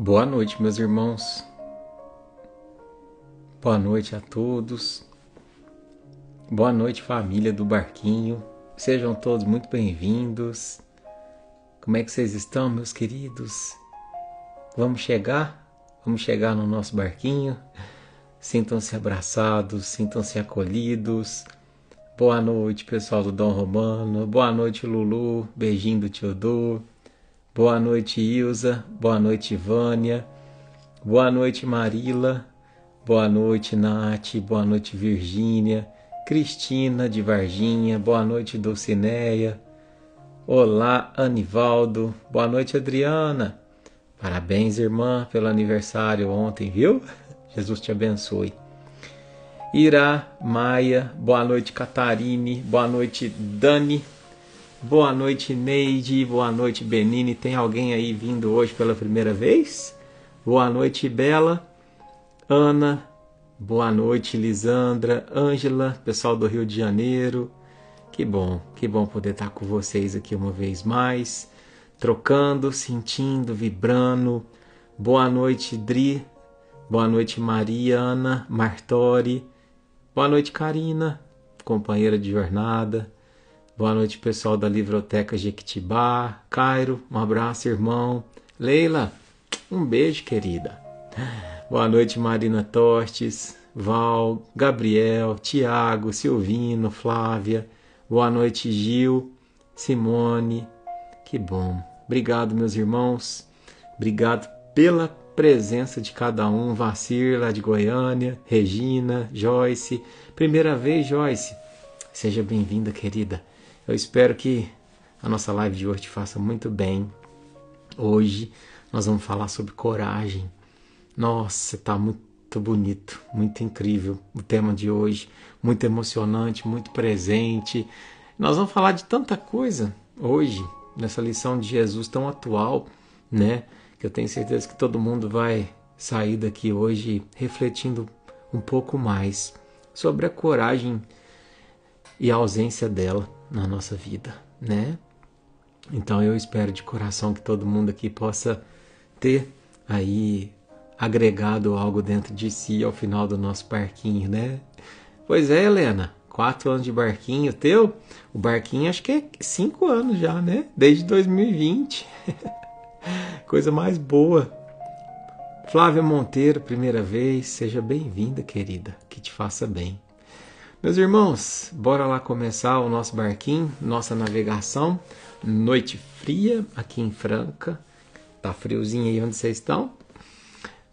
Boa noite, meus irmãos. Boa noite a todos. Boa noite, família do Barquinho. Sejam todos muito bem-vindos. Como é que vocês estão, meus queridos? Vamos chegar? Vamos chegar no nosso barquinho? Sintam-se abraçados, sintam-se acolhidos. Boa noite, pessoal do Dom Romano. Boa noite, Lulu. Beijinho do tio Du. Boa noite, Ilza. Boa noite, Vânia. Boa noite, Marila. Boa noite, Nath. Boa noite, Virgínia. Cristina de Varginha. Boa noite, Dulcineia. Olá, Anivaldo. Boa noite, Adriana. Parabéns, irmã, pelo aniversário ontem, viu? Jesus te abençoe. Ira, Maia. Boa noite, Catarine. Boa noite, Dani. Boa noite, Neide. Boa noite, Benini. Tem alguém aí vindo hoje pela primeira vez? Boa noite, Bela. Ana. Boa noite, Lisandra. Ângela, pessoal do Rio de Janeiro. Que bom poder estar com vocês aqui uma vez mais. Trocando, sentindo, vibrando. Boa noite, Dri. Boa noite, Mariana Martori. Boa noite, Karina, companheira de jornada. Boa noite, pessoal da Livroteca Jequitibá. Cairo, um abraço, irmão. Leila, um beijo, querida. Boa noite, Marina Tostes, Val, Gabriel, Tiago, Silvino, Flávia. Boa noite, Gil, Simone. Que bom. Obrigado, meus irmãos. Obrigado pela presença de cada um. Vacir, lá de Goiânia. Regina, Joyce. Primeira vez, Joyce. Seja bem-vinda, querida. Eu espero que a nossa live de hoje te faça muito bem. Hoje nós vamos falar sobre coragem. Nossa, tá muito bonito, muito incrível o tema de hoje. Muito emocionante, muito presente. Nós vamos falar de tanta coisa hoje, nessa lição de Jesus tão atual, né? Que eu tenho certeza que todo mundo vai sair daqui hoje refletindo um pouco mais sobre a coragem e a ausência dela na nossa vida, né? Então eu espero de coração que todo mundo aqui possa ter aí agregado algo dentro de si ao final do nosso barquinho, né? Pois é, Helena, 4 anos de barquinho teu? O barquinho acho que é 5 anos já, né? Desde 2020. Coisa mais boa. Flávia Monteiro, primeira vez, seja bem-vinda, querida, que te faça bem. Meus irmãos, bora lá começar o nosso barquinho, nossa navegação. Noite fria aqui em Franca. Tá friozinho aí onde vocês estão?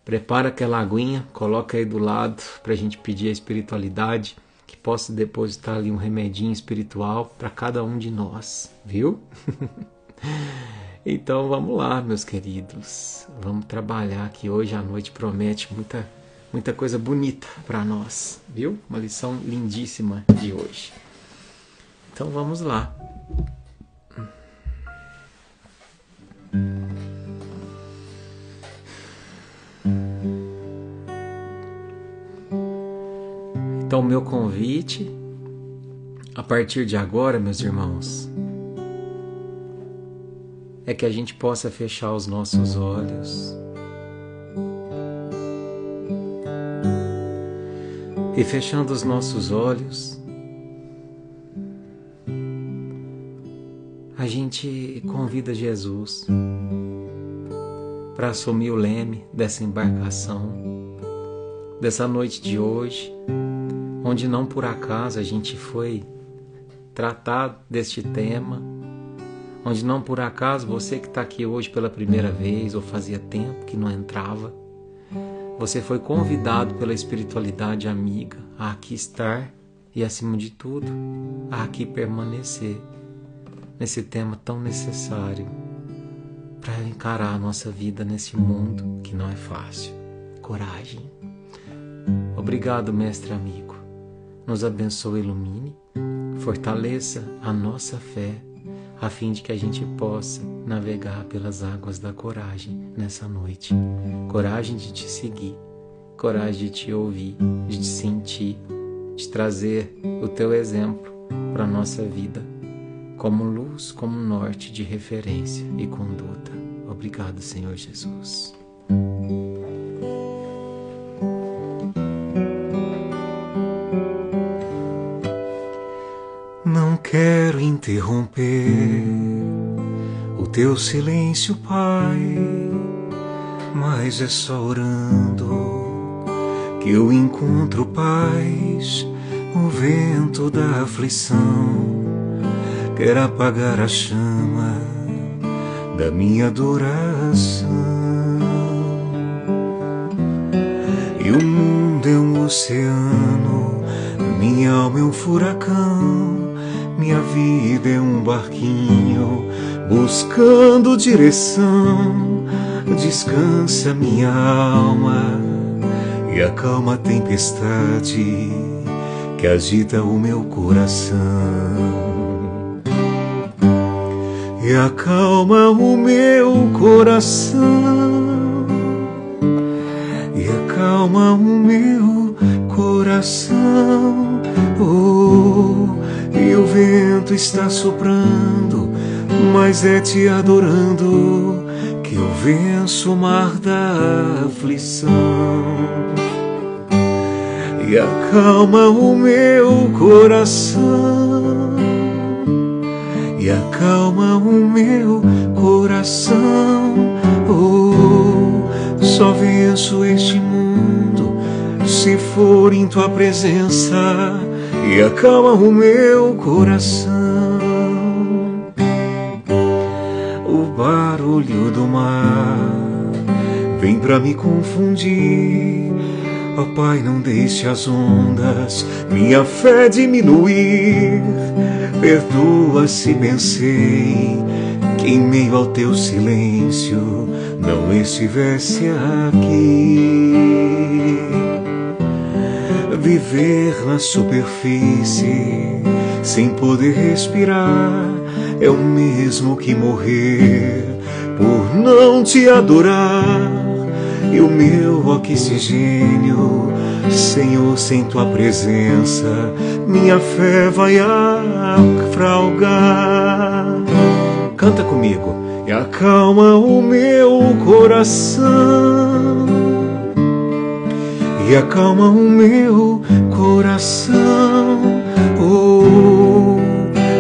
Prepara aquela aguinha, coloca aí do lado pra gente pedir a espiritualidade, que possa depositar ali um remedinho espiritual para cada um de nós, viu? Então vamos lá, meus queridos. Vamos trabalhar que hoje a noite promete muita coisa bonita para nós, viu? Uma lição lindíssima de hoje. Então vamos lá. Então, o meu convite, a partir de agora, meus irmãos, é que a gente possa fechar os nossos olhos e, fechando os nossos olhos, a gente convida Jesus para assumir o leme dessa embarcação, dessa noite de hoje, onde não por acaso a gente foi tratar deste tema, onde não por acaso você que está aqui hoje pela primeira vez ou fazia tempo que não entrava, você foi convidado pela espiritualidade amiga a aqui estar e, acima de tudo, a aqui permanecer nesse tema tão necessário para encarar a nossa vida nesse mundo que não é fácil. Coragem. Obrigado, mestre amigo. Nos abençoe e ilumine, fortaleça a nossa fé, a fim de que a gente possa navegar pelas águas da coragem nessa noite. Coragem de te seguir, coragem de te ouvir, de te sentir, de trazer o teu exemplo para a nossa vida, como luz, como norte de referência e conduta. Obrigado, Senhor Jesus. interromper o teu silêncio, Pai, mas é só orando que eu encontro paz. O vento da aflição quer apagar a chama da minha adoração. E o mundo é um oceano, minha alma é um furacão, minha vida é um barquinho buscando direção. Descansa minha alma e acalma a tempestade que agita o meu coração. E acalma o meu coração, e acalma o meu coração. Oh, e o vento está soprando, mas é te adorando que eu venço o mar da aflição. E acalma o meu coração, e acalma o meu coração. Oh, só venço este mundo se for em tua presença. E acalma o meu coração. O barulho do mar vem pra me confundir. Ó Pai, não deixe as ondas minha fé diminuir. Perdoa se pensei que em meio ao teu silêncio não estivesse aqui. Viver na superfície sem poder respirar é o mesmo que morrer por não te adorar. E o meu oxigênio, Senhor, sem tua presença, minha fé vai naufragar. Canta comigo. E acalma o meu coração, e acalma o meu coração. Oh,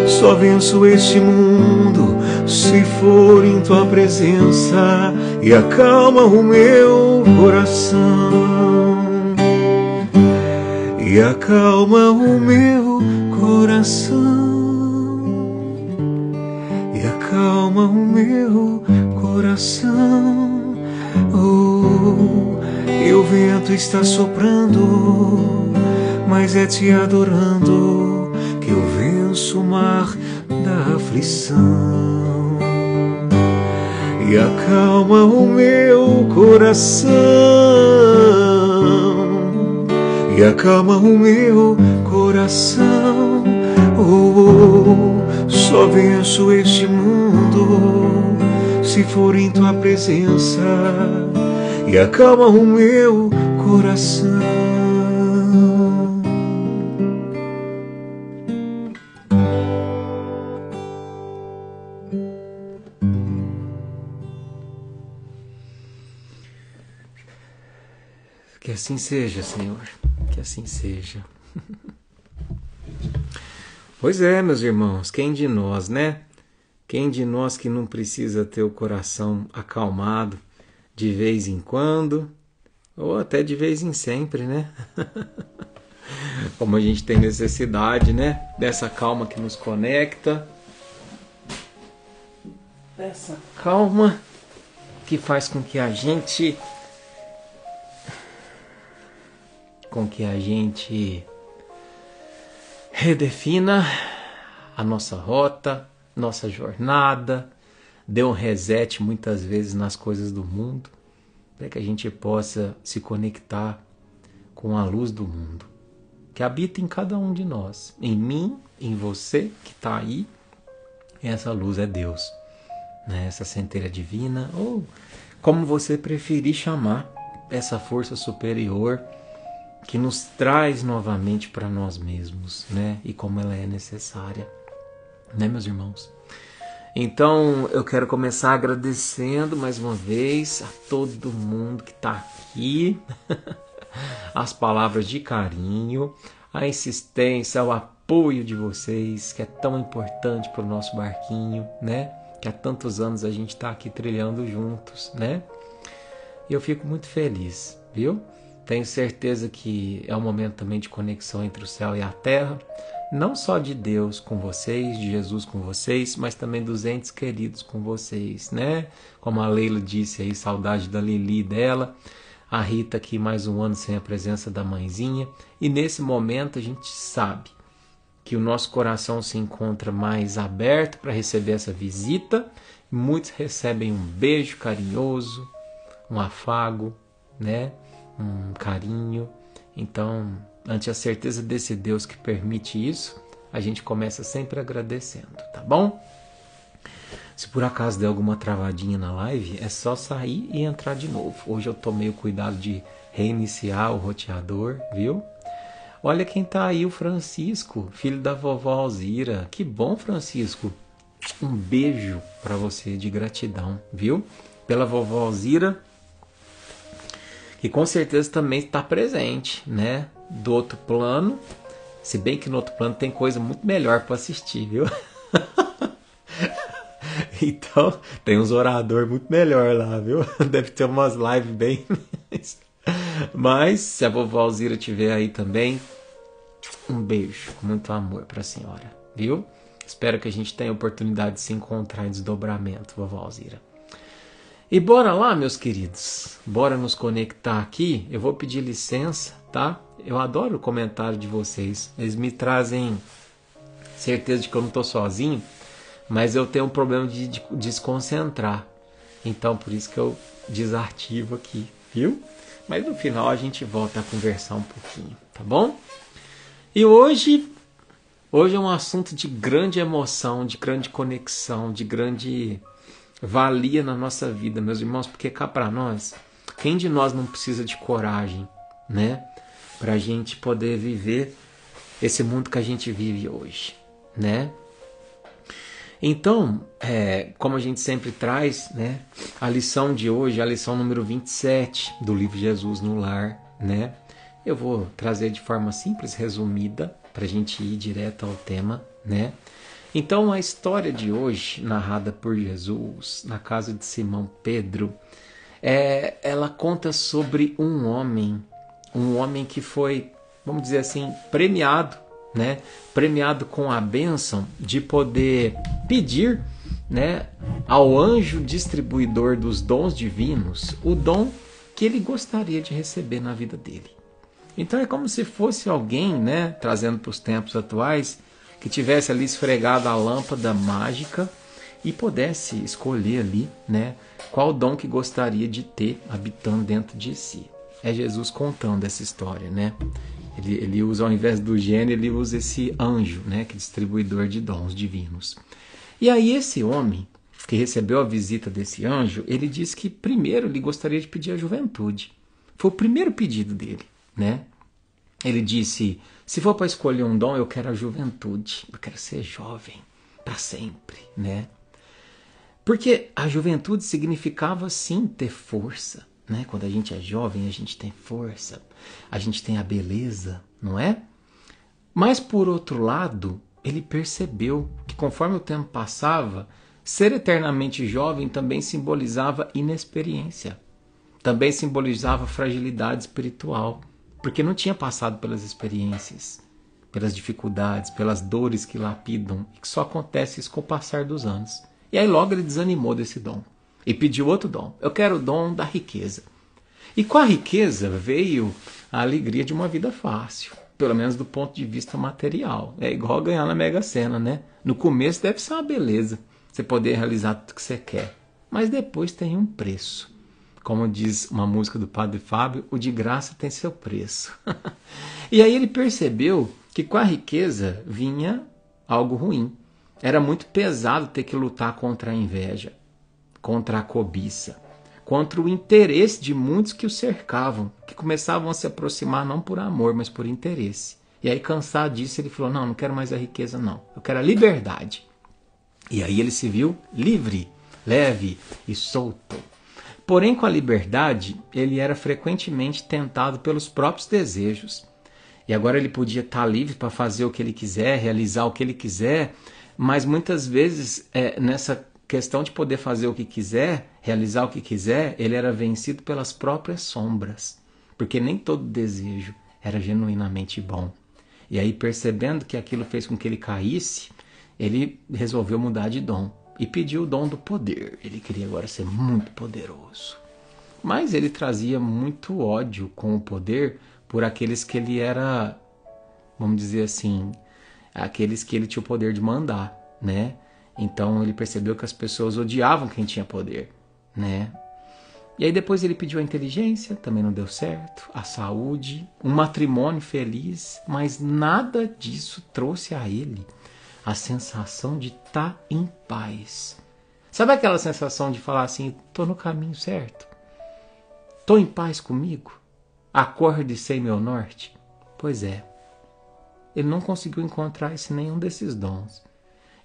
só venço este mundo se for em tua presença. E acalma o meu coração, e acalma o meu coração, e acalma o meu coração. Oh, e o vento está soprando, mas é te adorando que eu venço o mar da aflição. E acalma o meu coração, e acalma o meu coração. Oh, só venço este mundo se for em tua presença. E acalma o meu coração. Que assim seja, Senhor, que assim seja. Pois é, meus irmãos, quem de nós, né? Quem de nós que não precisa ter o coração acalmado de vez em quando, ou até de vez em sempre, né? Como a gente tem necessidade, né? Dessa calma que nos conecta, dessa calma que faz com que a gente redefina a nossa rota, nossa jornada, dê um reset muitas vezes nas coisas do mundo, para que a gente possa se conectar com a luz do mundo, que habita em cada um de nós, em mim, em você que está aí. Essa luz é Deus, né? Essa centelha divina, ou como você preferir chamar, essa força superior que nos traz novamente para nós mesmos, né? E como ela é necessária, né, meus irmãos? Então, eu quero começar agradecendo mais uma vez a todo mundo que está aqui, as palavras de carinho, a insistência, o apoio de vocês, que é tão importante para o nosso barquinho, né? Que há tantos anos a gente está aqui trilhando juntos, né? E eu fico muito feliz, viu? Tenho certeza que é um momento também de conexão entre o céu e a terra, não só de Deus com vocês, de Jesus com vocês, mas também dos entes queridos com vocês, né? Como a Leila disse aí, saudade da Lili dela, a Rita aqui mais um ano sem a presença da mãezinha, e nesse momento a gente sabe que o nosso coração se encontra mais aberto para receber essa visita, muitos recebem um beijo carinhoso, um afago, né? Um carinho. Então, ante a certeza desse Deus que permite isso, a gente começa sempre agradecendo, tá bom? Se por acaso der alguma travadinha na live, é só sair e entrar de novo. Hoje eu tomei o cuidado de reiniciar o roteador, viu? Olha quem tá aí, o Francisco, filho da vovó Alzira. Que bom, Francisco. Um beijo para você de gratidão, viu? Pela vovó Alzira, que com certeza também está presente, né? Do outro plano, se bem que no outro plano tem coisa muito melhor para assistir, viu? Então, tem uns oradores muito melhor lá, viu? Deve ter umas lives bem... Mas, se a vovó Alzira estiver aí também, um beijo com muito amor para a senhora, viu? Espero que a gente tenha a oportunidade de se encontrar em desdobramento, vovó Alzira. E bora lá, meus queridos, bora nos conectar aqui. Eu vou pedir licença, tá? Eu adoro o comentário de vocês. Eles me trazem certeza de que eu não estou sozinho, mas eu tenho um problema de desconcentrar. Então, por isso que eu desativo aqui, viu? Mas no final a gente volta a conversar um pouquinho, tá bom? E hoje é um assunto de grande emoção, de grande conexão, de grande valia na nossa vida, meus irmãos, porque cá para nós, quem de nós não precisa de coragem, né? Para a gente poder viver esse mundo que a gente vive hoje, né? Então, como a gente sempre traz, né? A lição de hoje é a lição número 27 do livro Jesus no Lar, né? Eu vou trazer de forma simples, resumida, para a gente ir direto ao tema, né? Então, a história de hoje, narrada por Jesus na casa de Simão Pedro, ela conta sobre um homem que foi, vamos dizer assim, premiado, né? Premiado com a bênção de poder pedir, né, ao anjo distribuidor dos dons divinos o dom que ele gostaria de receber na vida dele. Então, é como se fosse alguém, né, trazendo para os tempos atuais, que tivesse ali esfregado a lâmpada mágica e pudesse escolher ali, né, qual dom que gostaria de ter habitando dentro de si. É Jesus contando essa história, né? Ele usa, ao invés do gênio, ele usa esse anjo, né, que é distribuidor de dons divinos. E aí esse homem que recebeu a visita desse anjo, ele disse que primeiro ele gostaria de pedir a juventude. Foi o primeiro pedido dele, né? Ele disse: se for para escolher um dom, eu quero a juventude. Eu quero ser jovem para sempre, né? Porque a juventude significava, sim, ter força, né? Quando a gente é jovem, a gente tem força, a gente tem a beleza, não é? Mas, por outro lado, ele percebeu que, conforme o tempo passava, ser eternamente jovem também simbolizava inexperiência. Também simbolizava fragilidade espiritual, porque não tinha passado pelas experiências, pelas dificuldades, pelas dores que lapidam, e que só acontece isso com o passar dos anos. E aí logo ele desanimou desse dom e pediu outro dom. Eu quero o dom da riqueza. E com a riqueza veio a alegria de uma vida fácil, pelo menos do ponto de vista material. É igual ganhar na Mega Sena, né? No começo deve ser uma beleza, você poder realizar tudo que você quer, mas depois tem um preço. Como diz uma música do Padre Fábio, o de graça tem seu preço. E aí ele percebeu que com a riqueza vinha algo ruim. Era muito pesado ter que lutar contra a inveja, contra a cobiça, contra o interesse de muitos que o cercavam, que começavam a se aproximar não por amor, mas por interesse. E aí, cansado disso, ele falou: não quero mais a riqueza não, eu quero a liberdade. E aí ele se viu livre, leve e solto. Porém, com a liberdade, ele era frequentemente tentado pelos próprios desejos. E agora ele podia estar livre para fazer o que ele quiser, realizar o que ele quiser, mas muitas vezes nessa questão de poder fazer o que quiser, realizar o que quiser, ele era vencido pelas próprias sombras, porque nem todo desejo era genuinamente bom. E aí, percebendo que aquilo fez com que ele caísse, ele resolveu mudar de dom e pediu o dom do poder. Ele queria agora ser muito poderoso. Mas ele trazia muito ódio com o poder por aqueles que ele era, vamos dizer assim, aqueles que ele tinha o poder de mandar, né? Então ele percebeu que as pessoas odiavam quem tinha poder, né? E aí depois ele pediu a inteligência, também não deu certo, a saúde, um matrimônio feliz, mas nada disso trouxe a ele a sensação de estar em paz. Sabe aquela sensação de falar assim, estou no caminho certo? Estou em paz comigo? Acordo e sei meu norte? Pois é, ele não conseguiu encontrar esse nenhum desses dons.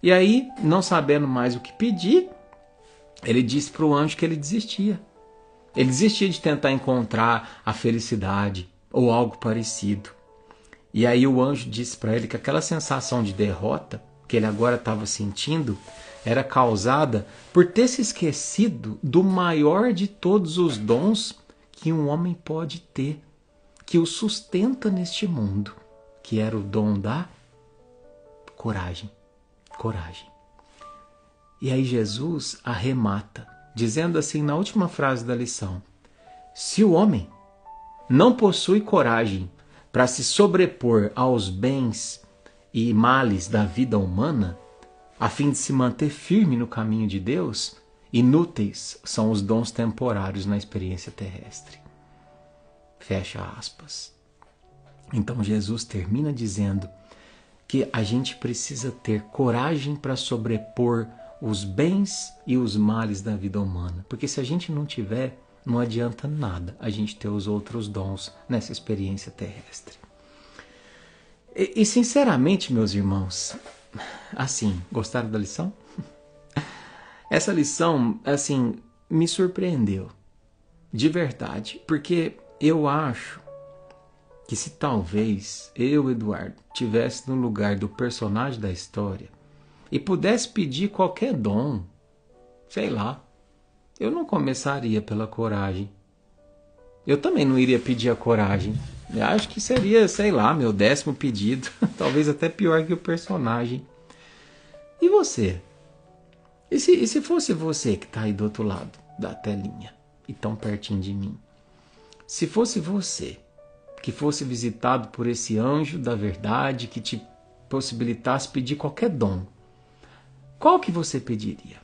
E aí, não sabendo mais o que pedir, ele disse para o anjo que ele desistia. Ele desistia de tentar encontrar a felicidade ou algo parecido. E aí o anjo disse para ele que aquela sensação de derrota que ele agora estava sentindo era causada por ter se esquecido do maior de todos os dons que um homem pode ter, que o sustenta neste mundo, que era o dom da coragem. Coragem. E aí Jesus arremata, dizendo assim na última frase da lição: se o homem não possui coragem para se sobrepor aos bens e males da vida humana, a fim de se manter firme no caminho de Deus, inúteis são os dons temporários na experiência terrestre. Fecha aspas. Então Jesus termina dizendo que a gente precisa ter coragem para sobrepor os bens e os males da vida humana. Porque se a gente não tiver, não adianta nada a gente ter os outros dons nessa experiência terrestre. E sinceramente, meus irmãos, assim, gostaram da lição? Essa lição, assim, me surpreendeu. De verdade. Porque eu acho que se talvez eu, Eduardo, tivesse no lugar do personagem da história e pudesse pedir qualquer dom, sei lá, eu não começaria pela coragem. Eu também não iria pedir a coragem. Eu acho que seria, sei lá, meu 10º pedido, talvez até pior que o personagem. E você? E se fosse você que está aí do outro lado da telinha e tão pertinho de mim? Se fosse você que fosse visitado por esse anjo da verdade que te possibilitasse pedir qualquer dom, qual que você pediria?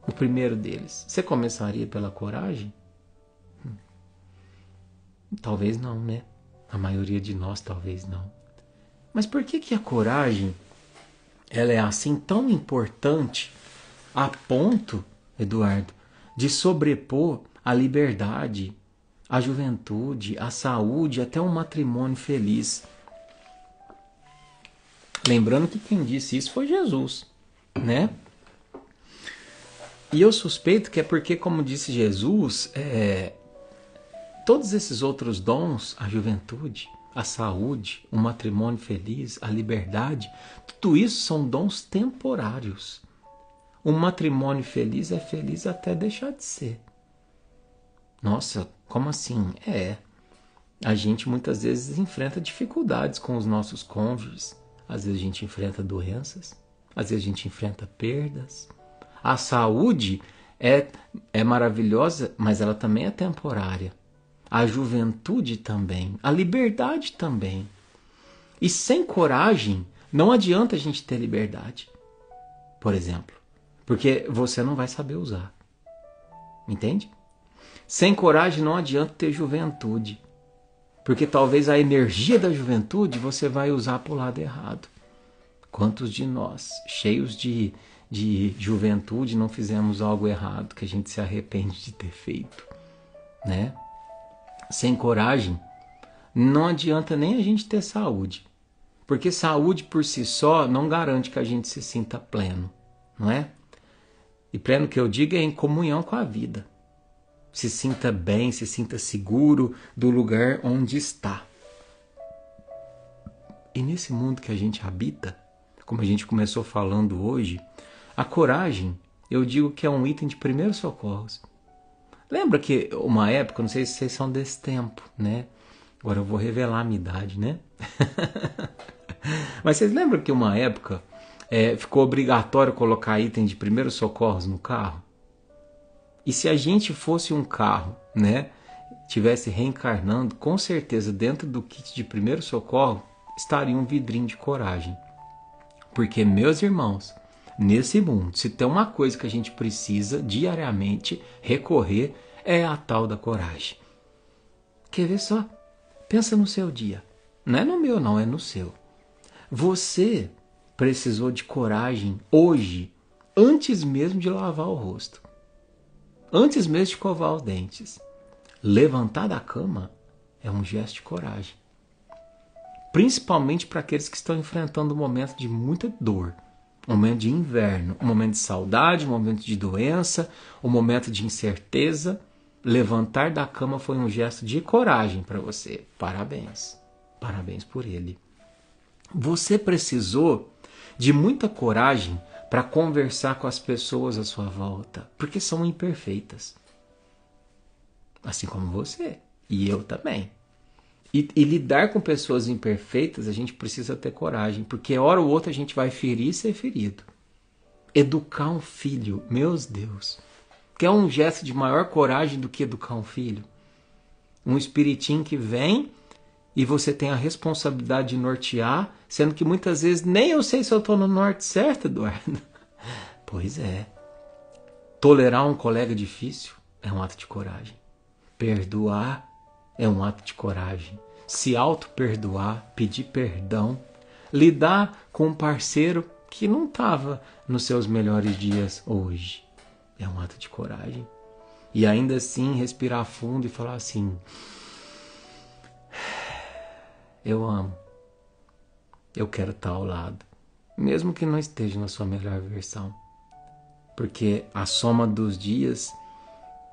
O primeiro deles. Você começaria pela coragem? Talvez não, né? A maioria de nós talvez não. Mas por que a coragem ela é assim tão importante a ponto, Eduardo, de sobrepor a liberdade, a juventude, a saúde, até um matrimônio feliz? Lembrando que quem disse isso foi Jesus, né? E eu suspeito que é porque, como disse Jesus, todos esses outros dons, a juventude, a saúde, um matrimônio feliz, a liberdade, tudo isso são dons temporários. Um matrimônio feliz é feliz até deixar de ser. Nossa, como assim? A gente muitas vezes enfrenta dificuldades com os nossos cônjuges. Às vezes a gente enfrenta doenças, às vezes a gente enfrenta perdas. A saúde é maravilhosa, mas ela também é temporária. A juventude também, a liberdade também. E sem coragem, não adianta a gente ter liberdade, por exemplo, porque você não vai saber usar. Entende? Sem coragem não adianta ter juventude, porque talvez a energia da juventude você vai usar para o lado errado. Quantos de nós, cheios de juventude, não fizemos algo errado que a gente se arrepende de ter feito, né? Sem coragem, não adianta nem a gente ter saúde. Porque saúde por si só não garante que a gente se sinta pleno, não é? E pleno que eu digo é em comunhão com a vida. Se sinta bem, se sinta seguro do lugar onde está. E nesse mundo que a gente habita, como a gente começou falando hoje, a coragem, eu digo que é um item de primeiros socorros. Lembra que uma época, não sei se vocês são desse tempo, né? Agora eu vou revelar a minha idade, né? Mas vocês lembram que uma época ficou obrigatório colocar item de primeiros socorros no carro? E se a gente fosse um carro, né? Tivesse reencarnando, com certeza dentro do kit de primeiro socorro estaria um vidrinho de coragem. Porque, meus irmãos, nesse mundo, se tem uma coisa que a gente precisa diariamente recorrer, é a tal da coragem. Quer ver só? Pensa no seu dia. Não é no meu, não, é no seu. Você precisou de coragem hoje, antes mesmo de lavar o rosto. Antes mesmo de escovar os dentes. Levantar da cama é um gesto de coragem. Principalmente para aqueles que estão enfrentando um momento de muita dor. Um momento de inverno, um momento de saudade, um momento de doença, um momento de incerteza. Levantar da cama foi um gesto de coragem para você. Parabéns. Parabéns por ele. Você precisou de muita coragem para conversar com as pessoas à sua volta, porque são imperfeitas. Assim como você. E eu também. E lidar com pessoas imperfeitas, a gente precisa ter coragem, porque hora ou outra a gente vai ferir e ser ferido. Educar um filho, meus Deus, que é um gesto de maior coragem do que educar um filho. Um espiritinho que vem e você tem a responsabilidade de nortear, sendo que muitas vezes nem eu sei se eu estou no norte certo, Eduardo. Pois é. Tolerar um colega difícil é um ato de coragem. Perdoar é um ato de coragem. Se auto-perdoar, pedir perdão, lidar com um parceiro que não estava nos seus melhores dias hoje, é um ato de coragem. E ainda assim respirar fundo e falar assim: eu amo, eu quero estar ao lado, mesmo que não esteja na sua melhor versão. Porque a soma dos dias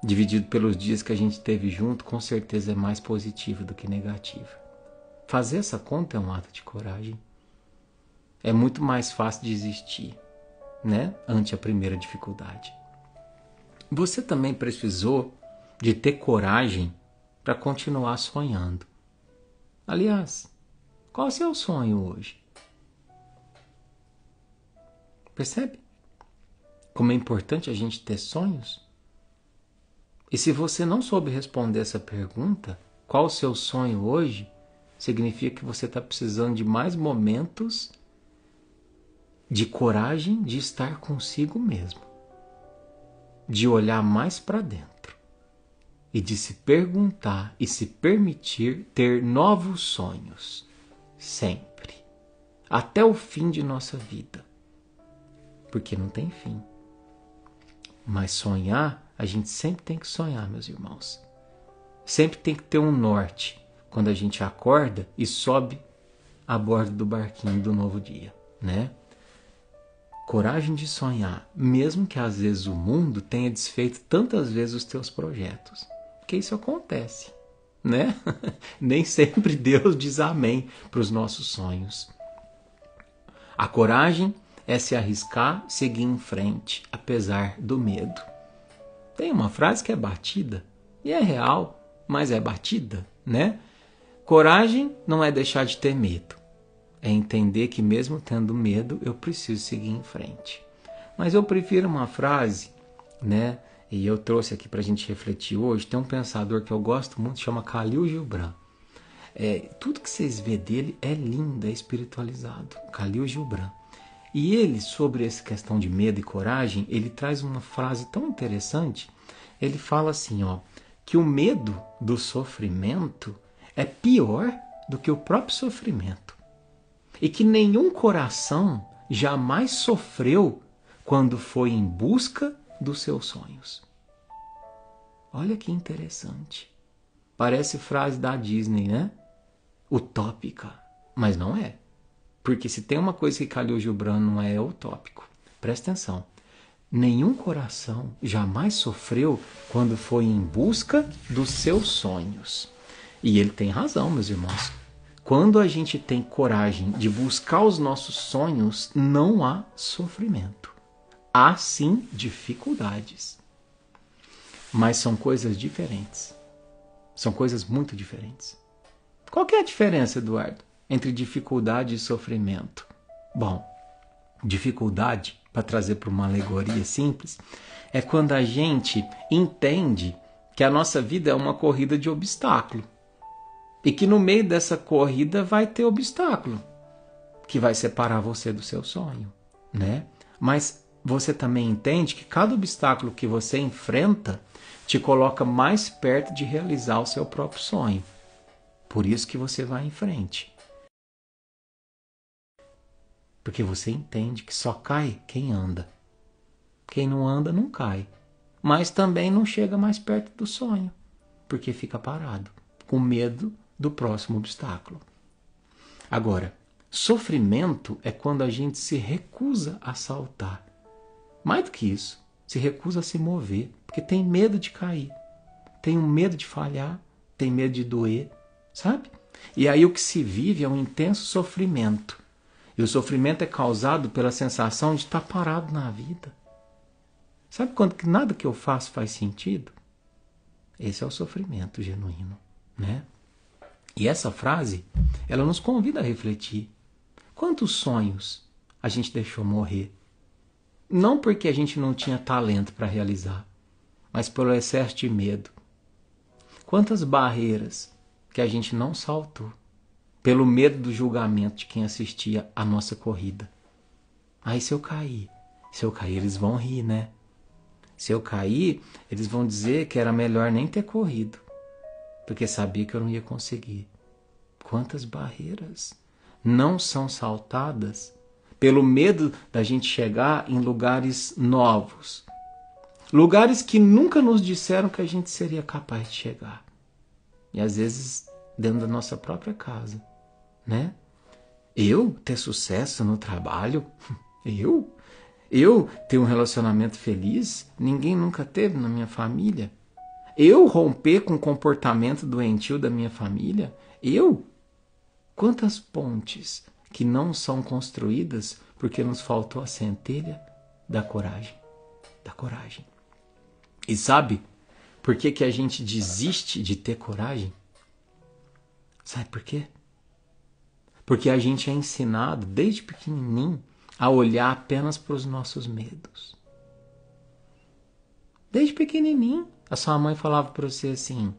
dividido pelos dias que a gente teve junto, com certeza é mais positiva do que negativa. Fazer essa conta é um ato de coragem. É muito mais fácil desistir, né? Ante a primeira dificuldade. Você também precisou de ter coragem para continuar sonhando. Aliás, qual é o seu sonho hoje? Percebe? Como é importante a gente ter sonhos? E se você não soube responder essa pergunta, qual o seu sonho hoje, significa que você está precisando de mais momentos de coragem de estar consigo mesmo. De olhar mais para dentro. E de se perguntar e se permitir ter novos sonhos. Sempre. Até o fim de nossa vida. Porque não tem fim. Mas sonhar, a gente sempre tem que sonhar, meus irmãos. Sempre tem que ter um norte quando a gente acorda e sobe a bordo do barquinho do novo dia, né? Coragem de sonhar, mesmo que às vezes o mundo tenha desfeito tantas vezes os teus projetos. Porque isso acontece, né? Nem sempre Deus diz amém para os nossos sonhos. A coragem é se arriscar, seguir em frente, apesar do medo. Tem uma frase que é batida, e é real, mas é batida, né? Coragem não é deixar de ter medo. É entender que mesmo tendo medo, eu preciso seguir em frente. Mas eu prefiro uma frase, né? E eu trouxe aqui para a gente refletir hoje. Tem um pensador que eu gosto muito, chama Khalil Gibran. Tudo que vocês vê dele é lindo, é espiritualizado. Khalil Gibran. E ele, sobre essa questão de medo e coragem, ele traz uma frase tão interessante. Ele fala assim, ó, que o medo do sofrimento é pior do que o próprio sofrimento. E que nenhum coração jamais sofreu quando foi em busca dos seus sonhos. Olha que interessante. Parece frase da Disney, né? Utópica, mas não é. Porque se tem uma coisa que Khalil Gibran não é utópico, presta atenção. Nenhum coração jamais sofreu quando foi em busca dos seus sonhos. E ele tem razão, meus irmãos. quando a gente tem coragem de buscar os nossos sonhos, não há sofrimento. Há sim dificuldades. Mas são coisas diferentes. São coisas muito diferentes. Qual que é a diferença, Eduardo, entre dificuldade e sofrimento? Bom, dificuldade, para trazer para uma alegoria simples, é quando a gente entende que a nossa vida é uma corrida de obstáculo. E que no meio dessa corrida vai ter obstáculo, que vai separar você do seu sonho, né? Mas você também entende que cada obstáculo que você enfrenta te coloca mais perto de realizar o seu próprio sonho. Por isso que você vai em frente. Porque você entende que só cai quem anda. Quem não anda não cai. Mas também não chega mais perto do sonho, porque fica parado, com medo do próximo obstáculo. Agora, sofrimento é quando a gente se recusa a saltar. Mais do que isso, se recusa a se mover, porque tem medo de cair, tem um medo de falhar, tem medo de doer, sabe? E aí o que se vive é um intenso sofrimento. E o sofrimento é causado pela sensação de estar parado na vida. Sabe quando que nada que eu faço faz sentido? Esse é o sofrimento genuíno, né? E essa frase, ela nos convida a refletir. Quantos sonhos a gente deixou morrer? Não porque a gente não tinha talento para realizar, mas pelo excesso de medo. Quantas barreiras que a gente não saltou, pelo medo do julgamento de quem assistia a nossa corrida. Aí se eu cair, eles vão rir, né? Se eu cair, eles vão dizer que era melhor nem ter corrido, porque sabia que eu não ia conseguir. Quantas barreiras não são saltadas pelo medo da gente chegar em lugares novos, lugares que nunca nos disseram que a gente seria capaz de chegar. E às vezes dentro da nossa própria casa, né? Eu ter sucesso no trabalho, eu ter um relacionamento feliz, ninguém nunca teve na minha família. Eu romper com o comportamento doentio da minha família, quantas pontes que não são construídas porque nos faltou a centelha da coragem. E sabe por que a gente desiste de ter coragem? Sabe por quê? Porque a gente é ensinado desde pequenininho a olhar apenas para os nossos medos. Desde pequenininho, a sua mãe falava para você assim: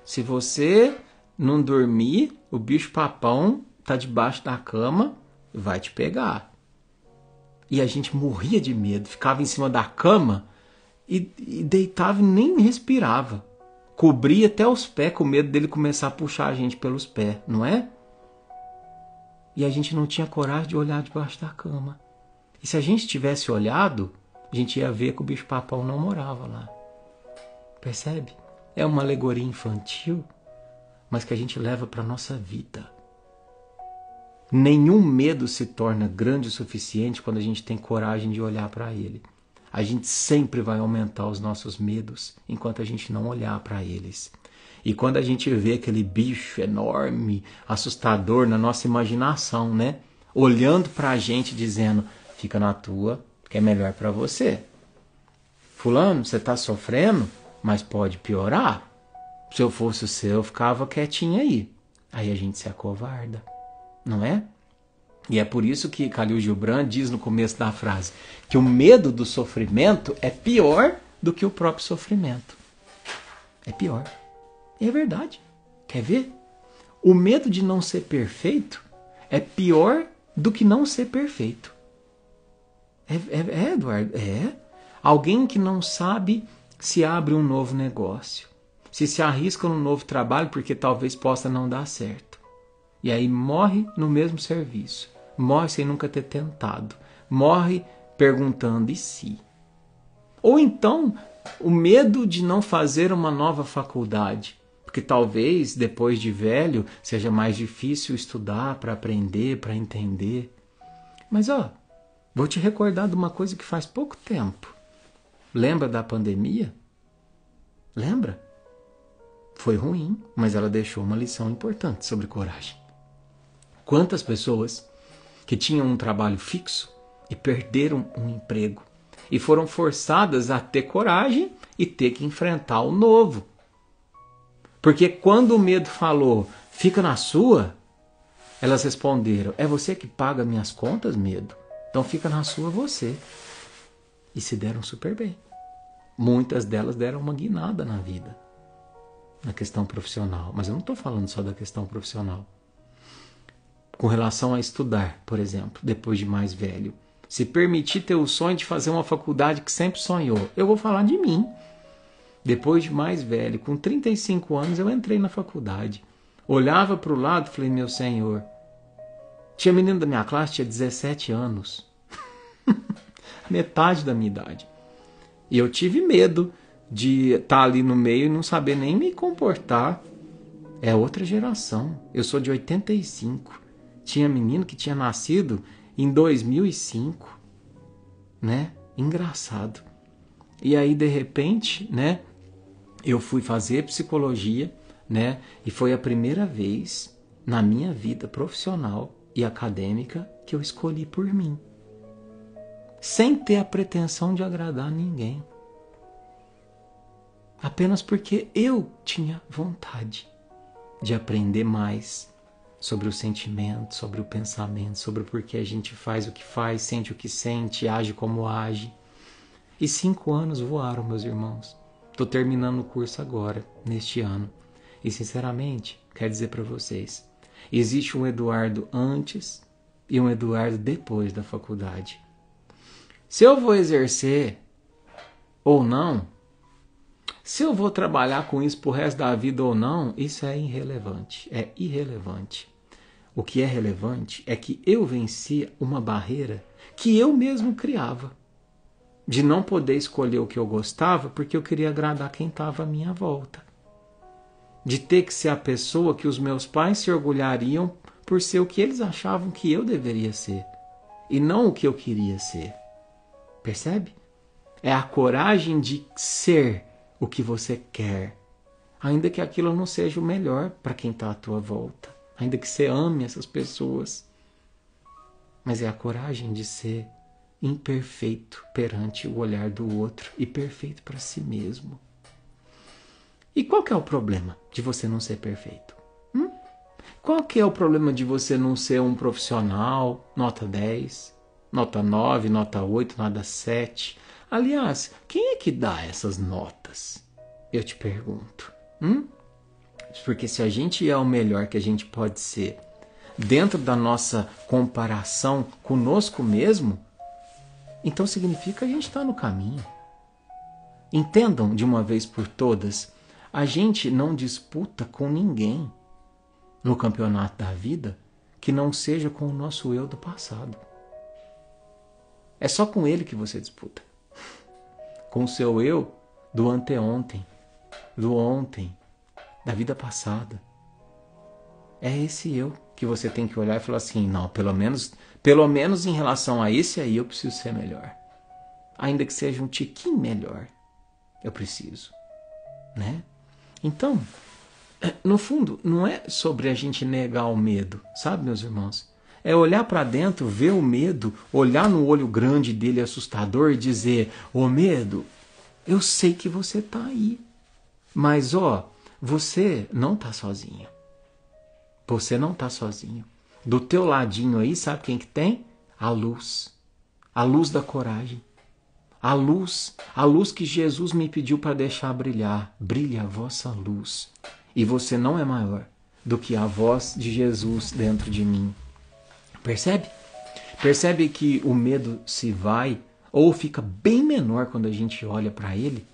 se você não dormir, o bicho-papão tá debaixo da cama e vai te pegar. E a gente morria de medo, ficava em cima da cama e deitava e nem respirava. Cobria até os pés com medo dele começar a puxar a gente pelos pés, não é? E a gente não tinha coragem de olhar debaixo da cama. E se a gente tivesse olhado, a gente ia ver que o bicho-papão não morava lá. Percebe? É uma alegoria infantil, mas que a gente leva para a nossa vida. Nenhum medo se torna grande o suficiente quando a gente tem coragem de olhar para ele. A gente sempre vai aumentar os nossos medos enquanto a gente não olhar para eles. E quando a gente vê aquele bicho enorme, assustador na nossa imaginação, né? Olhando para a gente dizendo: fica na tua, que é melhor para você. Fulano, você está sofrendo, mas pode piorar. Se eu fosse o seu, eu ficava quietinho aí. Aí a gente se acovarda, não é? E é por isso que Khalil Gibran diz no começo da frase que o medo do sofrimento é pior do que o próprio sofrimento. É pior. E é verdade. Quer ver? O medo de não ser perfeito é pior do que não ser perfeito. Eduardo, Alguém que não sabe se abre um novo negócio, se arrisca num novo trabalho porque talvez possa não dar certo. E aí morre no mesmo serviço, morre sem nunca ter tentado, morre perguntando e se? Ou então o medo de não fazer uma nova faculdade, porque talvez depois de velho seja mais difícil estudar para aprender, para entender. Mas vou te recordar de uma coisa que faz pouco tempo. Lembra da pandemia? Lembra? Foi ruim, mas ela deixou uma lição importante sobre coragem. Quantas pessoas que tinham um trabalho fixo e perderam um emprego e foram forçadas a ter coragem e ter que enfrentar o novo. Porque quando o medo falou, fica na sua, elas responderam, é você que paga minhas contas, medo? Então fica na sua você. E se deram super bem. Muitas delas deram uma guinada na vida, na questão profissional. Mas eu não estou falando só da questão profissional. Com relação a estudar, por exemplo, depois de mais velho. Se permitir ter o sonho de fazer uma faculdade que sempre sonhou. Eu vou falar de mim. Depois de mais velho, com 35 anos, eu entrei na faculdade. Olhava para o lado e falei, meu Senhor. Tinha menino da minha classe, tinha 17 anos. Metade da minha idade. E eu tive medo de estar ali no meio e não saber nem me comportar. É outra geração. Eu sou de 85. Tinha menino que tinha nascido em 2005. Né? Engraçado. E aí, de repente, né? Eu fui fazer psicologia, né? E foi a primeira vez na minha vida profissional e acadêmica que eu escolhi por mim. Sem ter a pretensão de agradar ninguém. Apenas porque eu tinha vontade de aprender mais sobre o sentimento, sobre o pensamento, sobre o porquê a gente faz o que faz, sente o que sente, age como age. E 5 anos voaram, meus irmãos. Estou terminando o curso agora, neste ano. E, sinceramente, quero dizer para vocês, existe um Eduardo antes e um Eduardo depois da faculdade. Se eu vou exercer ou não, se eu vou trabalhar com isso pro resto da vida ou não, isso é irrelevante. É irrelevante. O que é relevante é que eu venci uma barreira que eu mesmo criava. De não poder escolher o que eu gostava porque eu queria agradar quem estava à minha volta. De ter que ser a pessoa que os meus pais se orgulhariam por ser o que eles achavam que eu deveria ser. E não o que eu queria ser. Percebe? É a coragem de ser o que você quer. Ainda que aquilo não seja o melhor para quem está à tua volta. Ainda que você ame essas pessoas. Mas é a coragem de ser imperfeito perante o olhar do outro e perfeito para si mesmo. E qual que é o problema de você não ser perfeito? Qual que é o problema de você não ser um profissional, nota 10, nota 9, nota 8, nota 7? Aliás, quem é que dá essas notas? Eu te pergunto. Porque se a gente é o melhor que a gente pode ser dentro da nossa comparação conosco mesmo, então significa que a gente está no caminho. Entendam de uma vez por todas, a gente não disputa com ninguém no campeonato da vida que não seja com o nosso eu do passado. É só com ele que você disputa. Com o seu eu do anteontem, do ontem, da vida passada. É esse eu que você tem que olhar e falar assim, não, pelo menos em relação a esse aí eu preciso ser melhor. Ainda que seja um tiquinho melhor, eu preciso, né? Então, no fundo, não é sobre a gente negar o medo, sabe, meus irmãos? É olhar para dentro, ver o medo, olhar no olho grande dele assustador e dizer, ô medo, eu sei que você tá aí, mas você não tá sozinho. Você não tá sozinho. Do teu ladinho aí, sabe quem que tem? A luz. A luz da coragem. A luz que Jesus me pediu para deixar brilhar. Brilha a vossa luz. E você não é maior do que a voz de Jesus dentro de mim. Percebe? Percebe que o medo se vai ou fica bem menor quando a gente olha para ele?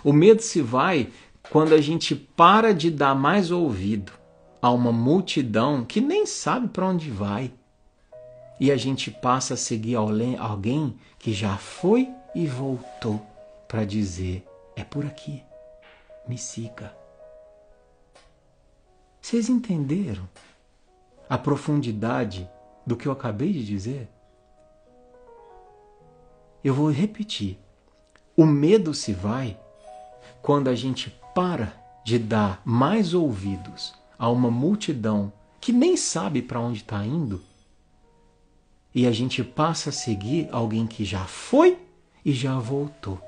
O medo se vai quando a gente para de dar mais ouvido a uma multidão que nem sabe para onde vai. E a gente passa a seguir alguém que já foi e voltou para dizer, é por aqui, me siga. Vocês entenderam a profundidade do que eu acabei de dizer? Eu vou repetir. O medo se vai quando a gente para de dar mais ouvidos a uma multidão que nem sabe para onde está indo, e a gente passa a seguir alguém que já foi e já voltou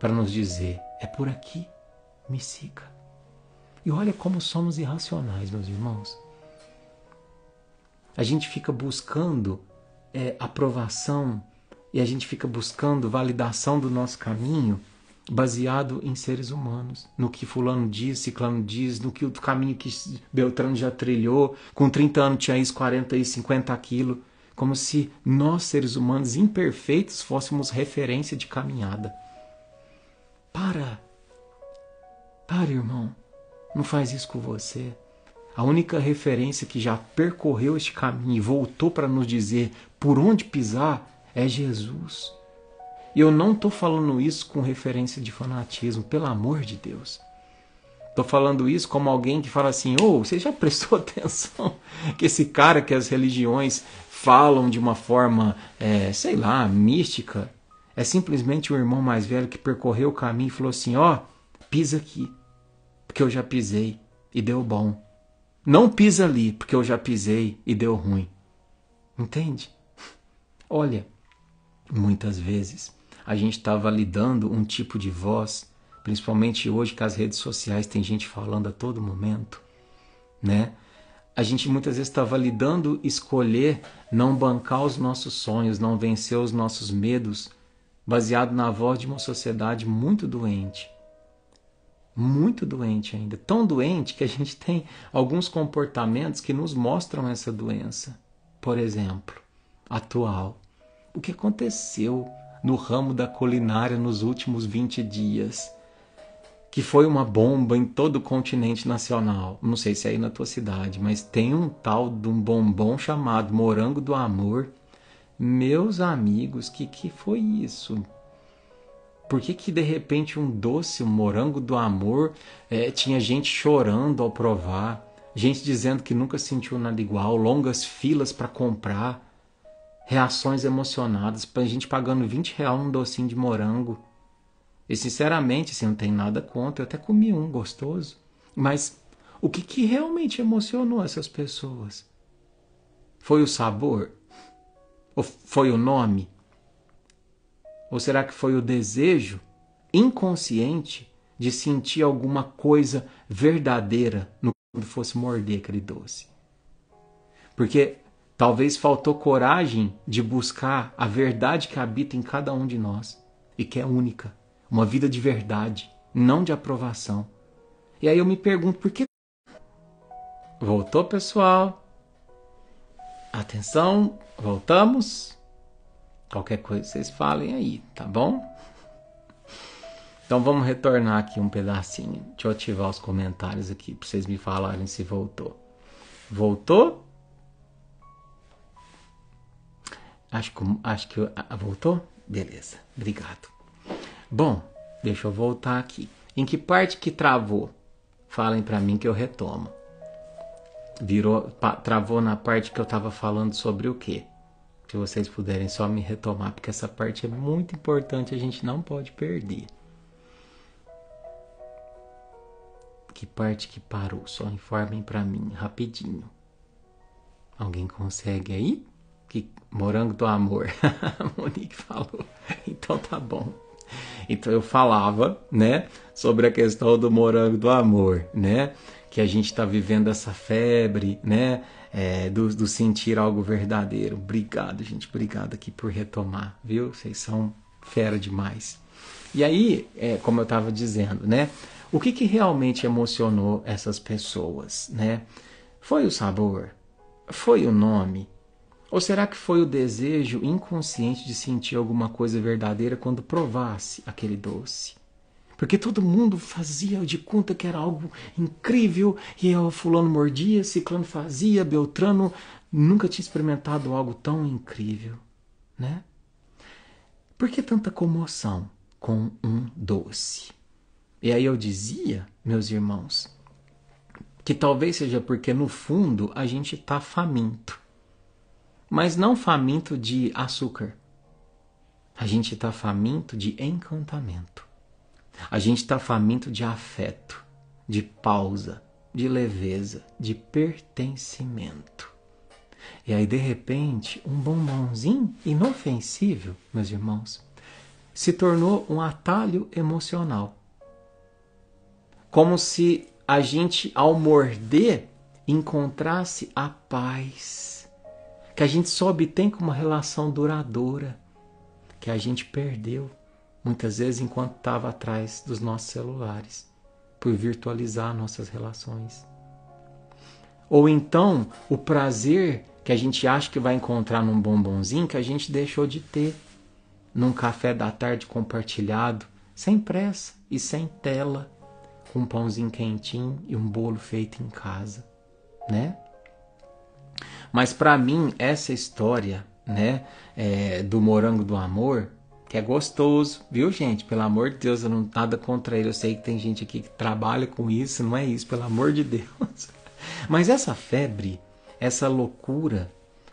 para nos dizer: é por aqui, me siga. E olha como somos irracionais, meus irmãos. A gente fica buscando aprovação e a gente fica buscando validação do nosso caminho baseado em seres humanos, no que fulano diz, ciclano diz, no que o caminho que Beltrano já trilhou, com 30 anos tinha isso, 40 isso, 50 aquilo, como se nós, seres humanos imperfeitos, fôssemos referência de caminhada. Para, irmão, não faz isso com você. A única referência que já percorreu este caminho e voltou para nos dizer por onde pisar é Jesus. E eu não estou falando isso com referência de fanatismo, pelo amor de Deus. Estou falando isso como alguém que fala assim: você já prestou atenção que esse cara que as religiões falam de uma forma, mística, é simplesmente um irmão mais velho que percorreu o caminho e falou assim: pisa aqui, porque eu já pisei e deu bom. Não pisa ali, porque eu já pisei e deu ruim. Entende? Olha, muitas vezes a gente está validando um tipo de voz, principalmente hoje que as redes sociais tem gente falando a todo momento, né? A gente muitas vezes está validando escolher não bancar os nossos sonhos, não vencer os nossos medos, baseado na voz de uma sociedade muito doente. Muito doente ainda. Tão doente que a gente tem alguns comportamentos que nos mostram essa doença. Por exemplo, atual. O que aconteceu no ramo da culinária nos últimos 20 dias? Que foi uma bomba em todo o continente nacional. Não sei se é aí na tua cidade, mas tem um tal de um bombom chamado morango do amor. Meus amigos, que foi isso? Por que de repente um doce, um morango do amor, tinha gente chorando ao provar, gente dizendo que nunca sentiu nada igual, longas filas para comprar, reações emocionadas, gente pagando R$20 num docinho de morango. E sinceramente, assim, não tem nada contra, eu até comi um gostoso, mas o que realmente emocionou essas pessoas? Foi o sabor? Ou foi o nome? Ou será que foi o desejo inconsciente de sentir alguma coisa verdadeira no quando fosse morder aquele doce? Porque talvez faltou coragem de buscar a verdade que habita em cada um de nós e que é única. Uma vida de verdade, não de aprovação. E aí eu me pergunto, por que... Voltou, pessoal? Atenção, voltamos? Qualquer coisa vocês falem aí, tá bom? Então vamos retornar aqui um pedacinho. Deixa eu ativar os comentários aqui para vocês me falarem se voltou. Voltou? Acho que voltou? Beleza, obrigado. Bom, deixa eu voltar aqui. Em que parte que travou? Falem para mim que eu retomo. Travou na parte que eu estava falando sobre o quê? Se vocês puderem só me retomar, porque essa parte é muito importante, a gente não pode perder. Que parte que parou? Só informem para mim, rapidinho. Alguém consegue aí? Morango do amor. A Monique falou. Então tá bom. Então eu falava, né, sobre a questão do morango do amor, né? Que a gente está vivendo essa febre, né? Do sentir algo verdadeiro. Obrigado, gente. Obrigado aqui por retomar, viu? Vocês são fera demais. E aí, como eu estava dizendo, né? O que realmente emocionou essas pessoas, né? Foi o sabor? Foi o nome? Ou será que foi o desejo inconsciente de sentir alguma coisa verdadeira quando provasse aquele doce? Porque todo mundo fazia de conta que era algo incrível, e o fulano mordia, ciclano fazia, Beltrano nunca tinha experimentado algo tão incrível, né? Por que tanta comoção com um doce? E aí eu dizia, meus irmãos, que talvez seja porque no fundo a gente está faminto. Mas não faminto de açúcar. A gente está faminto de encantamento. A gente está faminto de afeto, de pausa, de leveza, de pertencimento. E aí, de repente, um bombonzinho inofensível, meus irmãos, se tornou um atalho emocional. Como se a gente, ao morder, encontrasse a paz, que a gente só obtém com uma relação duradoura, que a gente perdeu, muitas vezes, enquanto estava atrás dos nossos celulares, por virtualizar nossas relações. Ou então, o prazer que a gente acha que vai encontrar num bombonzinho que a gente deixou de ter num café da tarde compartilhado, sem pressa e sem tela, com um pãozinho quentinho e um bolo feito em casa, né? Mas para mim, essa história, né, do morango do amor, que é gostoso, viu, gente? Pelo amor de Deus, eu não nada contra ele. Eu sei que tem gente aqui que trabalha com isso, não é isso, pelo amor de Deus. Mas essa febre, essa loucura,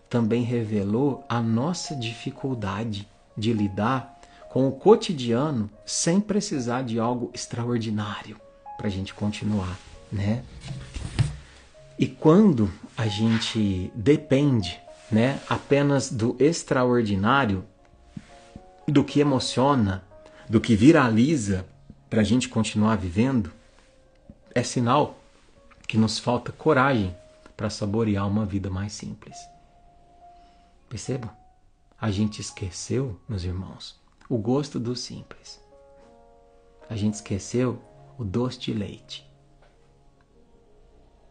também revelou a nossa dificuldade de lidar com o cotidiano sem precisar de algo extraordinário para a gente continuar, né? E quando a gente depende, né, apenas do extraordinário, do que emociona, do que viraliza para a gente continuar vivendo, é sinal que nos falta coragem para saborear uma vida mais simples. Percebam? A gente esqueceu, meus irmãos, o gosto do simples. A gente esqueceu o doce de leite.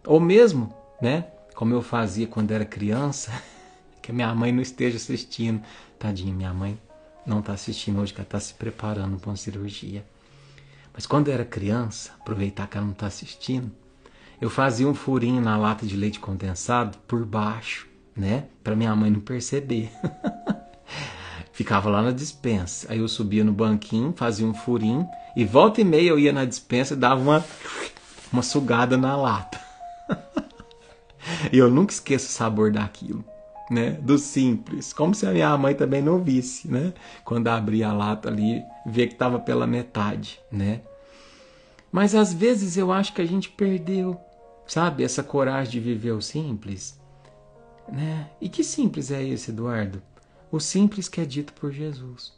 Ou mesmo, né, como eu fazia quando era criança, que a minha mãe não esteja assistindo. Tadinha, minha mãe não está assistindo hoje, que ela está se preparando para uma cirurgia. Mas quando eu era criança, aproveitar que ela não está assistindo, eu fazia um furinho na lata de leite condensado por baixo, né, para minha mãe não perceber. Ficava lá na despensa. Aí eu subia no banquinho, fazia um furinho, e volta e meia eu ia na despensa e dava uma sugada na lata. E eu nunca esqueço o sabor daquilo, né? Do simples. Como se a minha mãe também não visse, né? Quando abria a lata ali, via que estava pela metade, né? Mas às vezes eu acho que a gente perdeu, sabe? Essa coragem de viver o simples, né? E que simples é esse, Eduardo? O simples que é dito por Jesus.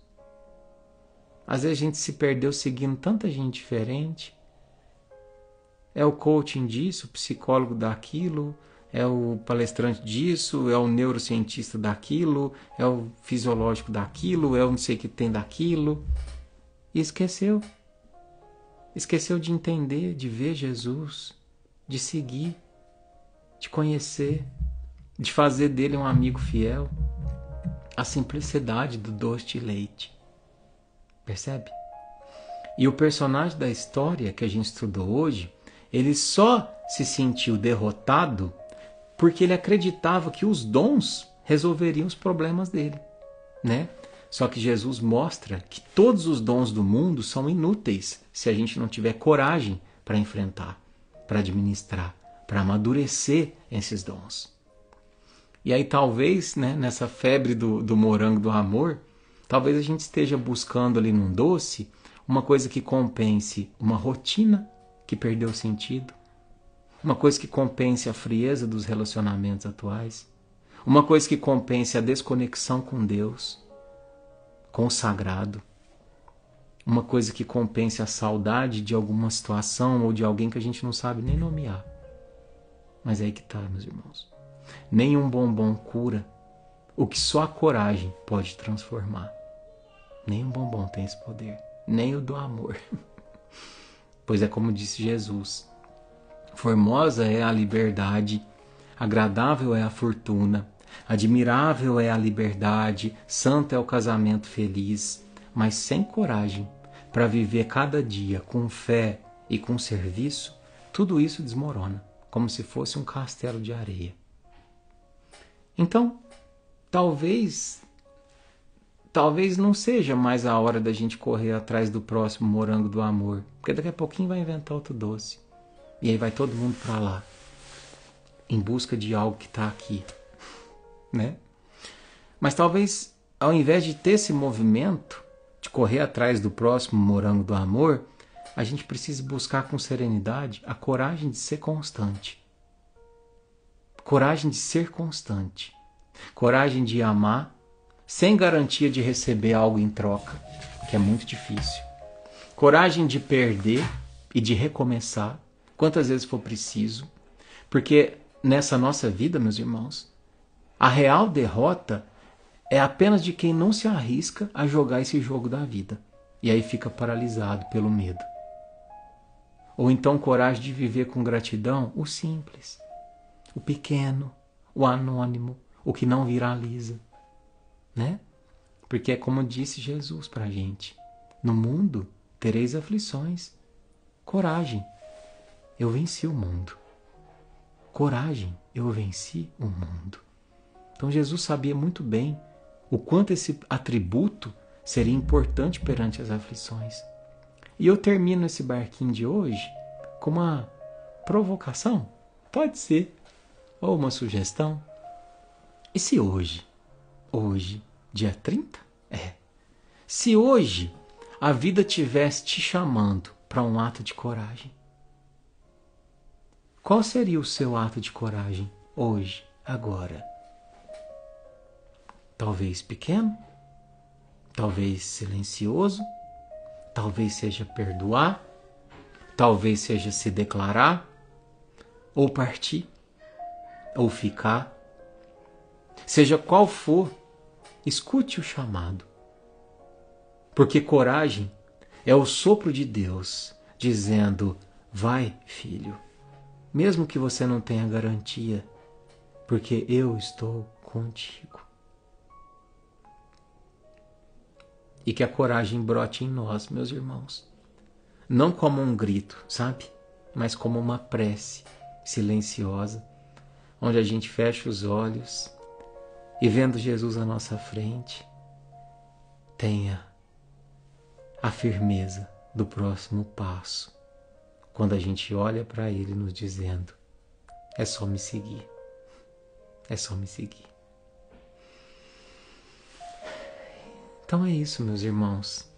Às vezes a gente se perdeu seguindo tanta gente diferente. É o coaching disso, o psicólogo daquilo, é o palestrante disso, é o neurocientista daquilo, é o fisiológico daquilo, é o não sei o que tem daquilo. E esqueceu. Esqueceu de entender, de ver Jesus, de seguir, de conhecer, de fazer dele um amigo fiel. A simplicidade do doce de leite. Percebe? E o personagem da história que a gente estudou hoje, ele só se sentiu derrotado porque ele acreditava que os dons resolveriam os problemas dele, né? Só que Jesus mostra que todos os dons do mundo são inúteis se a gente não tiver coragem para enfrentar, para administrar, para amadurecer esses dons. E aí talvez, né, nessa febre do morango do amor, talvez a gente esteja buscando ali num doce uma coisa que compense uma rotina que perdeu o sentido, uma coisa que compense a frieza dos relacionamentos atuais, uma coisa que compense a desconexão com Deus, com o sagrado, uma coisa que compense a saudade de alguma situação ou de alguém que a gente não sabe nem nomear. Mas é aí que tá, meus irmãos. Nenhum bombom cura o que só a coragem pode transformar. Nenhum bombom tem esse poder, nem o do amor. Pois é como disse Jesus, formosa é a liberdade, agradável é a fortuna, admirável é a liberdade, santo é o casamento feliz, mas sem coragem para viver cada dia com fé e com serviço, tudo isso desmorona, como se fosse um castelo de areia. Então, talvez não seja mais a hora da gente correr atrás do próximo morango do amor, porque daqui a pouquinho vai inventar outro doce. E aí vai todo mundo para lá, em busca de algo que está aqui, né? Mas talvez, ao invés de ter esse movimento de correr atrás do próximo morango do amor, a gente precisa buscar com serenidade a coragem de ser constante. Coragem de ser constante. Coragem de amar sem garantia de receber algo em troca, que é muito difícil. Coragem de perder e de recomeçar quantas vezes for preciso. Porque nessa nossa vida, meus irmãos, a real derrota é apenas de quem não se arrisca a jogar esse jogo da vida. E aí fica paralisado pelo medo. Ou então coragem de viver com gratidão o simples, o pequeno, o anônimo, o que não viraliza, né? Porque é como disse Jesus pra gente: no mundo tereis aflições. Coragem, eu venci o mundo. Coragem, eu venci o mundo. Então Jesus sabia muito bem o quanto esse atributo seria importante perante as aflições. E eu termino esse barquinho de hoje com uma provocação, pode ser, ou uma sugestão. E se hoje, dia 30? Se hoje a vida estivesse te chamando para um ato de coragem, qual seria o seu ato de coragem hoje, agora? Talvez pequeno, talvez silencioso, talvez seja perdoar, talvez seja se declarar, ou partir, ou ficar. Seja qual for, escute o chamado. Porque coragem é o sopro de Deus dizendo: vai, filho, mesmo que você não tenha garantia, porque eu estou contigo. E que a coragem brote em nós, meus irmãos. Não como um grito, sabe? Mas como uma prece silenciosa, onde a gente fecha os olhos e, vendo Jesus à nossa frente, tenha a firmeza do próximo passo. Quando a gente olha para Ele nos dizendo: é só me seguir. É só me seguir. Então é isso, meus irmãos.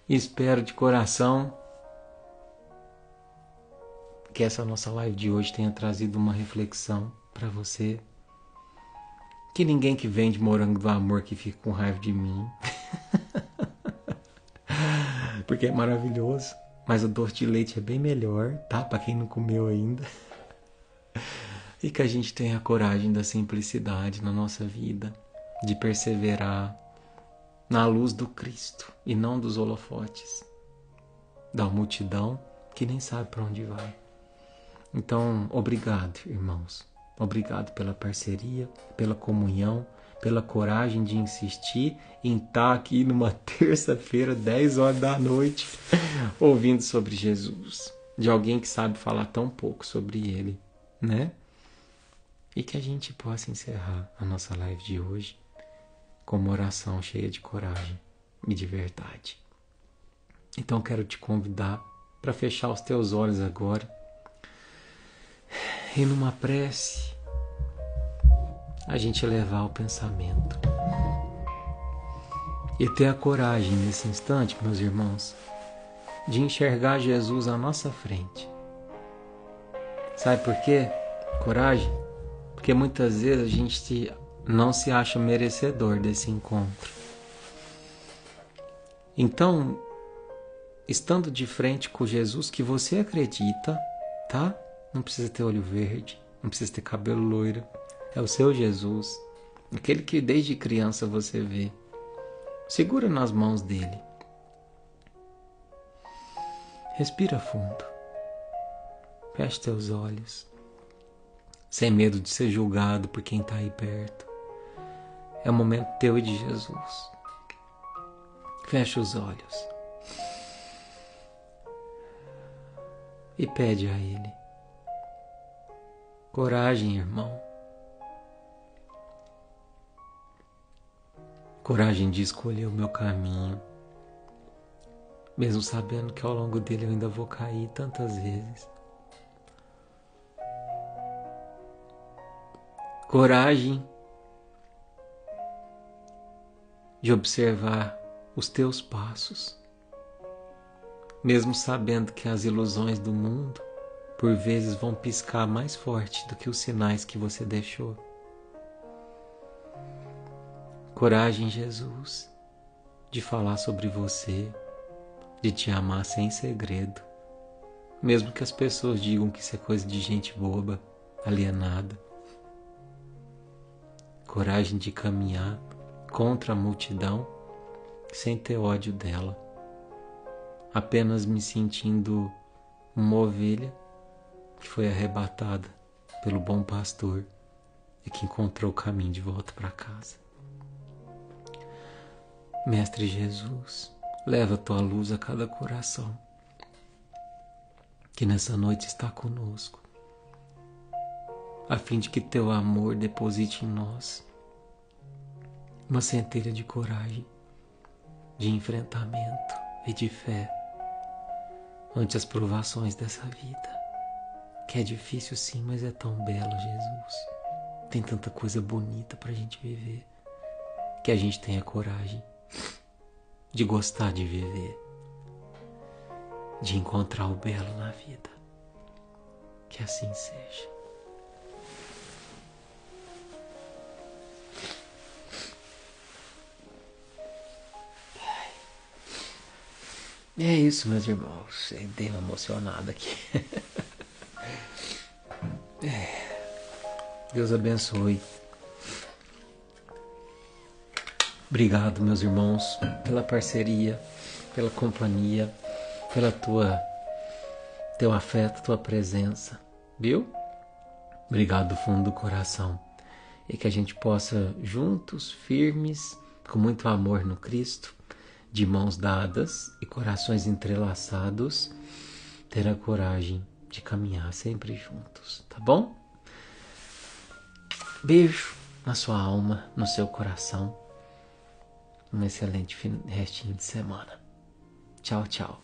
Espero de coração que essa nossa live de hoje tenha trazido uma reflexão para você. Que ninguém que vende morango do amor que fica com raiva de mim. Porque é maravilhoso. Mas o doce de leite é bem melhor, tá? Para quem não comeu ainda. E que a gente tenha a coragem da simplicidade na nossa vida. De perseverar na luz do Cristo e não dos holofotes, da multidão que nem sabe para onde vai. Então, obrigado, irmãos. Obrigado pela parceria, pela comunhão, pela coragem de insistir em estar aqui numa terça-feira, 10 horas da noite, ouvindo sobre Jesus, de alguém que sabe falar tão pouco sobre Ele, né? E que a gente possa encerrar a nossa live de hoje com uma oração cheia de coragem e de verdade. Então quero te convidar para fechar os teus olhos agora e numa prece a gente elevar o pensamento e ter a coragem nesse instante, meus irmãos, de enxergar Jesus à nossa frente. Sabe por quê? Coragem? Porque muitas vezes a gente não se acha merecedor desse encontro. Então, estando de frente com Jesus que você acredita, tá? Não precisa ter olho verde, não precisa ter cabelo loiro. É o seu Jesus, aquele que desde criança você vê. Segura nas mãos dele. Respira fundo. Feche teus olhos. Sem medo de ser julgado por quem está aí perto. É o momento teu e de Jesus. Fecha os olhos. E pede a Ele. Coragem, irmão. Coragem de escolher o meu caminho. Mesmo sabendo que ao longo dele eu ainda vou cair tantas vezes. Coragem de observar os teus passos mesmo sabendo que as ilusões do mundo por vezes vão piscar mais forte do que os sinais que você deixou. Coragem, Jesus, de falar sobre você, de te amar sem segredo, mesmo que as pessoas digam que isso é coisa de gente boba, alienada. Coragem de caminhar contra a multidão sem ter ódio dela, apenas me sentindo uma ovelha que foi arrebatada pelo bom pastor e que encontrou o caminho de volta para casa. Mestre Jesus, leva a tua luz a cada coração que nessa noite está conosco, a fim de que teu amor deposite em nós uma centelha de coragem, de enfrentamento e de fé ante as provações dessa vida, que é difícil sim, mas é tão belo, Jesus. Tem tanta coisa bonita pra gente viver, que a gente tenha coragem de gostar de viver, de encontrar o belo na vida. Que assim seja. E é isso, meus irmãos. Eu dei uma emocionada aqui. Deus abençoe. Obrigado, meus irmãos, pela parceria, pela companhia, pela teu afeto, tua presença, viu? Obrigado do fundo do coração. E que a gente possa, juntos, firmes, com muito amor no Cristo, de mãos dadas e corações entrelaçados, ter a coragem de caminhar sempre juntos, tá bom? Beijo na sua alma, no seu coração. Um excelente restinho de semana. Tchau, tchau.